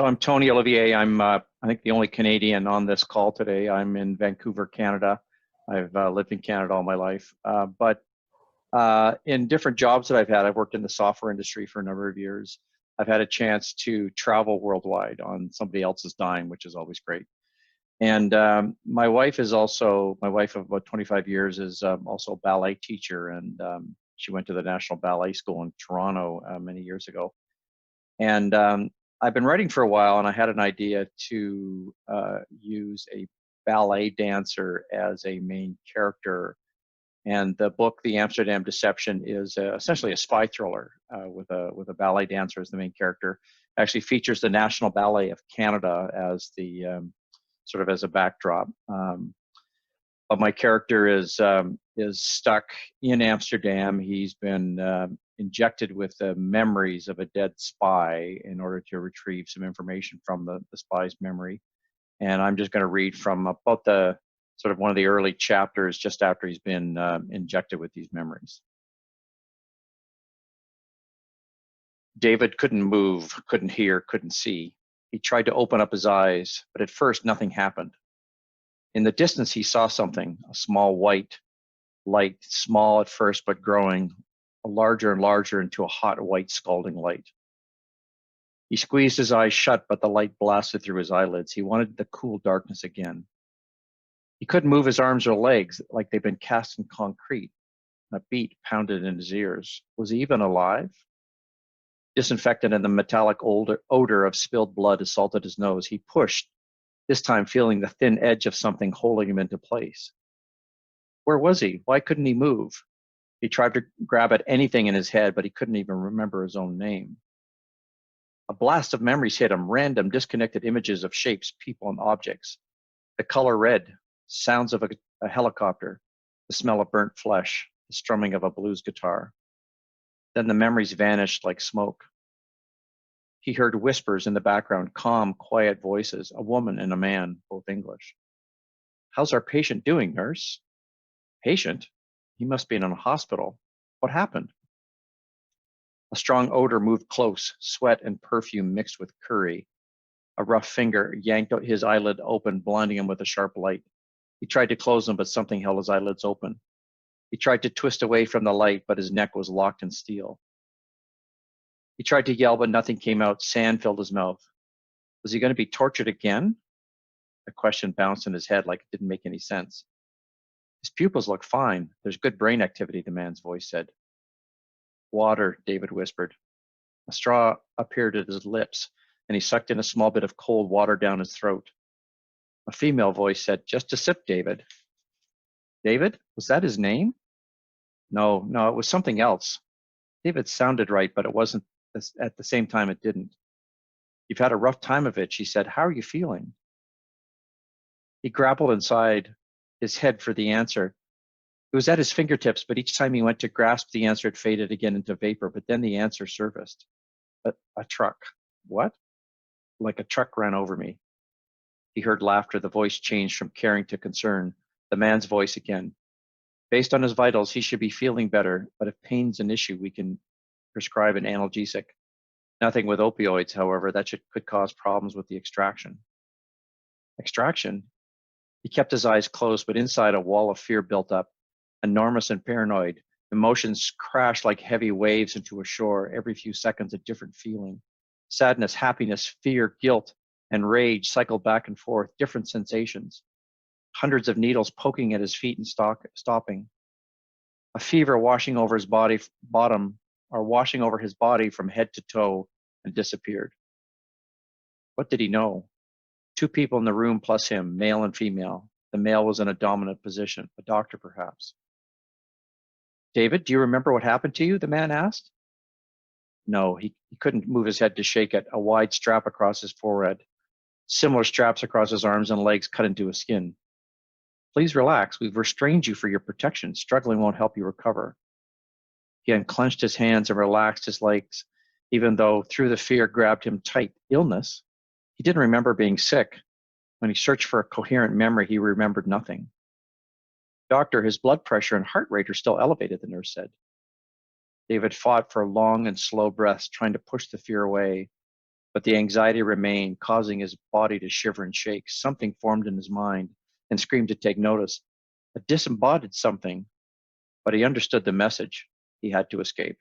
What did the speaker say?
I'm Tony Ollivier. I'm, I think, the only Canadian on this call today. I'm in Vancouver, Canada. I've lived in Canada all my life. But in different jobs that I've worked in the software industry for a number of years. I've had a chance to travel worldwide on somebody else's dime, which is always great. And my wife of about 25 years, is also a ballet teacher. And she went to the National Ballet School in Toronto many years ago. And I've been writing for a while, and I had an idea to use a ballet dancer as a main character. And the book, The Amsterdam Deception, is essentially a spy thriller with a ballet dancer as the main character. Actually features the National Ballet of Canada as the sort of as a backdrop. But my character is stuck in Amsterdam. He's been injected with the memories of a dead spy in order to retrieve some information from the spy's memory. And I'm just going to read from about the sort of one of the early chapters just after he's been injected with these memories. David couldn't move, couldn't hear, couldn't see. He tried to open up his eyes, but at first nothing happened. In the distance, he saw something, a small white light, small at first, but growing larger and larger into a hot, white, scalding light. He squeezed his eyes shut, but the light blasted through his eyelids. He wanted the cool darkness again. He couldn't move his arms or legs like they'd been cast in concrete. A beat pounded in his ears. Was he even alive? Disinfectant and the metallic odor of spilled blood assaulted his nose. He pushed, this time feeling the thin edge of something holding him into place. Where was he? Why couldn't he move? He tried to grab at anything in his head, but he couldn't even remember his own name. A blast of memories hit him, random, disconnected images of shapes, people, and objects. The color red, sounds of a helicopter, the smell of burnt flesh, the strumming of a blues guitar. Then the memories vanished like smoke. He heard whispers in the background, calm, quiet voices, a woman and a man, both English. How's our patient doing, nurse? Patient? He must be in a hospital. What happened? A strong odor moved close, sweat and perfume mixed with curry. A rough finger yanked his eyelid open, blinding him with a sharp light. He tried to close them, but something held his eyelids open. He tried to twist away from the light, but his neck was locked in steel. He tried to yell, but nothing came out. Sand filled his mouth. Was he going to be tortured again? The question bounced in his head like it didn't make any sense. His pupils look fine. There's good brain activity, the man's voice said. Water, David whispered. A straw appeared at his lips, and he sucked in a small bit of cold water down his throat. A female voice said, just a sip, David. David? Was that his name? No, it was something else. David sounded right, but it wasn't. At the same time, it didn't. You've had a rough time of it, she said. How are you feeling? He grappled inside his head for the answer. It was at his fingertips, but each time he went to grasp the answer, it faded again into vapor. But then the answer surfaced. A truck. What? Like a truck ran over me. He heard laughter. The voice changed from caring to concern. The man's voice again. Based on his vitals, he should be feeling better, but if pain's an issue, we can prescribe an analgesic. Nothing with opioids, however, that could cause problems with the extraction. Extraction? He kept his eyes closed, but inside a wall of fear built up, enormous and paranoid. Emotions crashed like heavy waves into a shore, every few seconds a different feeling. Sadness, happiness, fear, guilt, and rage cycled back and forth, different sensations. Hundreds of needles poking at his feet and stopping. A fever washing over his body from head to toe and disappeared. What did he know? Two people in the room plus him, male and female. The male was in a dominant position, a doctor perhaps. David, do you remember what happened to you? The man asked. No, he couldn't move his head to shake it, a wide strap across his forehead. Similar straps across his arms and legs cut into his skin. Please relax. We've restrained you for your protection. Struggling won't help you recover. He unclenched his hands and relaxed his legs, even though through the fear grabbed him tight. Illness? He didn't remember being sick. When he searched for a coherent memory, he remembered nothing. Doctor, his blood pressure and heart rate are still elevated, the nurse said. David fought for long and slow breaths, trying to push the fear away. But the anxiety remained, causing his body to shiver and shake. Something formed in his mind and screamed to take notice. A disembodied something, but he understood the message. He had to escape.